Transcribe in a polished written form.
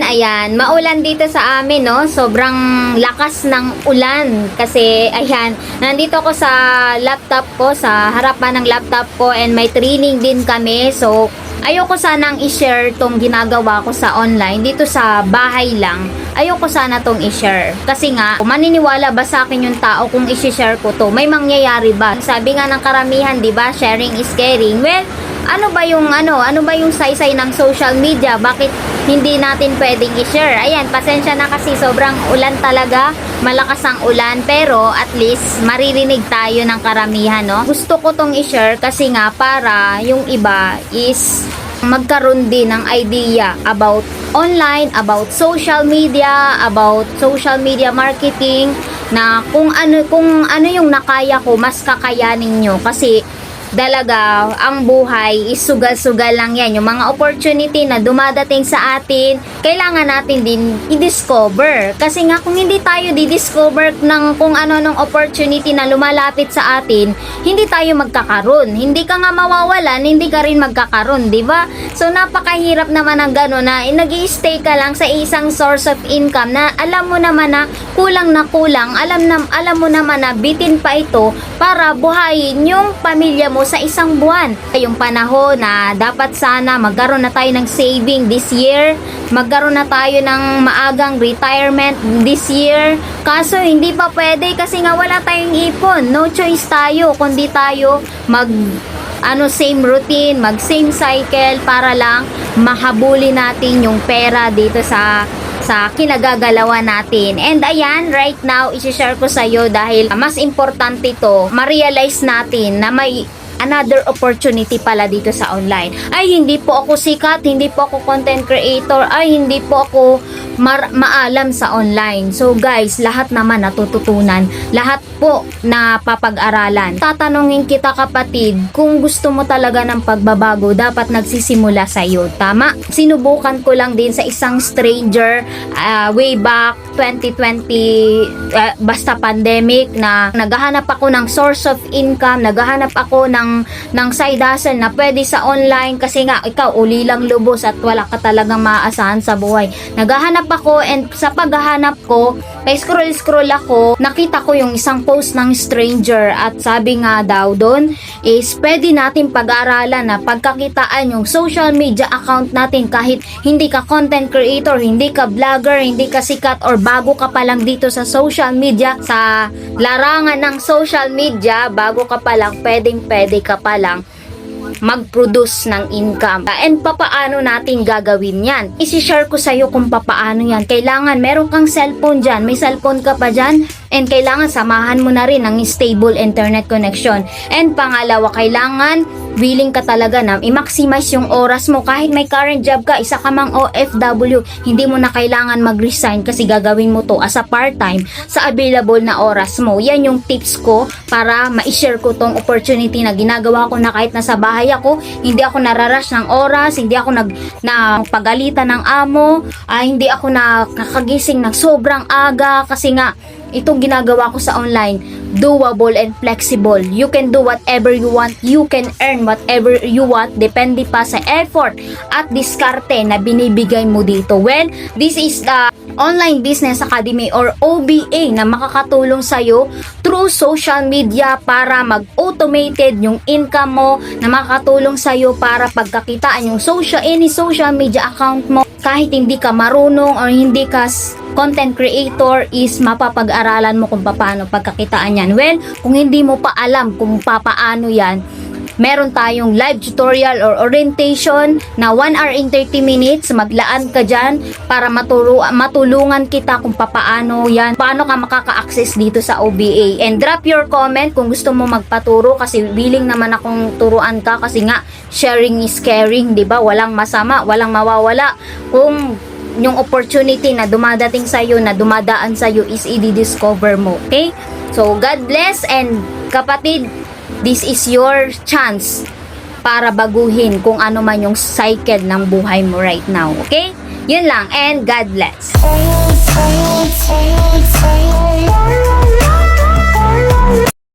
ayan, maulan dito sa amin, no? Sobrang lakas ng ulan. Kasi, ayan, nandito ako sa laptop ko, sa harapan ng laptop ko, and may training din kami. So, ayoko sanang i-share tong ginagawa ko sa online. Dito sa bahay lang, ayoko sana tong i-share. Kasi nga, maniniwala ba sa akin yung tao kung i-share ko to? May mangyayari ba? Sabi nga ng karamihan, di ba? Sharing is caring. Well, ano ba yung saysay ng social media? Bakit hindi natin pwedeng i-share? Ayan, pasensya na kasi sobrang ulan talaga. Malakas ang ulan, pero at least maririnig tayo ng karamihan, no? Gusto ko tong i-share kasi nga para yung iba is magkaroon din ng idea about online, about social media marketing, na kung ano yung nakaya ko, mas kakayanin nyo. Kasi dalaga, ang buhay is sugal-sugal lang yan. Yung mga opportunity na dumadating sa atin, kailangan natin din i-discover. Kasi nga, kung hindi tayo di-discover ng kung ano ng opportunity na lumalapit sa atin, hindi tayo magkakaroon. Hindi ka nga mawawalan, hindi ka rin magkakaroon, di ba? So, napakahirap naman ng gano'n na nag-i-stay ka lang sa isang source of income na alam mo naman na kulang, alam mo naman na bitin pa ito para buhayin yung pamilya mo sa isang buwan. Yung panahon na dapat sana magkaroon na tayo ng saving this year, magkaroon na tayo ng maagang retirement this year. Kaso hindi pa pwede kasi nga wala tayong ipon. No choice tayo kundi tayo same routine, same cycle para lang mahabuli natin yung pera dito sa kinagagalawan natin. And ayan, right now, isi-share ko sa'yo dahil mas importante to, ma-realize natin na may another opportunity pala dito sa online. Ay, hindi po ako sikat, hindi po ako content creator, ay, hindi po ako maalam sa online. So guys, lahat naman natututunan, lahat po na papag-aralan. Tatanungin kita, kapatid, kung gusto mo talaga ng pagbabago, dapat nagsisimula sa iyo. Tama? Sinubukan ko lang din sa isang stranger way back 2020, basta pandemic, na naghahanap ako ng source of income, naghahanap ako ng side hustle na pwede sa online kasi nga ikaw uli lang lubos at wala ka talagang maaasahan sa buhay. Naghahanap ako, and sa paghahanap ko, kay scroll ako, nakita ko yung isang post ng stranger at sabi nga daw doon is pwede natin pag-aralan na pagkakitaan yung social media account natin kahit hindi ka content creator, hindi ka vlogger, hindi ka sikat, or bago ka pa lang dito sa social media, sa larangan ng social media, bago ka pa lang, pwede ka pa lang mag-produce ng income. And papaano natin gagawin yan? Isi-share ko sa'yo kung papaano yan. Kailangan meron kang cellphone dyan, may cellphone ka pa dyan, and kailangan samahan mo na rin ng stable internet connection. And pangalawa, kailangan willing ka talaga na i-maximize yung oras mo. Kahit may current job ka, isa ka mang OFW, hindi mo na kailangan mag-resign kasi gagawin mo to as a part-time sa available na oras mo. Yan yung tips ko para ma-share ko tong opportunity na ginagawa ko na kahit nasa bahay ako, hindi ako nararush ng oras, hindi ako pagalitan ng amo, hindi ako nakakagising ng sobrang aga kasi nga itong ginagawa ko sa online, doable and flexible. You can do whatever you want. You can earn whatever you want. Depende pa sa effort at diskarte na binibigay mo dito. Well, this is the Online Business Academy or OBA na makakatulong sa'yo through social media para mag-automated yung income mo, na makakatulong sa'yo para pagkakitaan yung any social media account mo. Kahit hindi ka marunong or hindi ka content creator, is mapapag-aralan mo kung paano pagkakitaan yan. Well, kung hindi mo pa alam kung paano yan, meron tayong live tutorial or orientation na 1 hour and 30 minutes. Maglaan ka dyan para matulungan kita kung paano yan, paano ka makaka-access dito sa OBA. And drop your comment kung gusto mo magpaturo kasi willing naman akong turuan ka kasi nga sharing is caring, di ba? Walang masama, walang mawawala kung yung opportunity na dumadating sa'yo, na dumadaan sa'yo is i-discover mo. Okay? So, God bless, and kapatid, this is your chance para baguhin kung ano man yung cycle ng buhay mo right now. Okay? Yun lang, and God bless.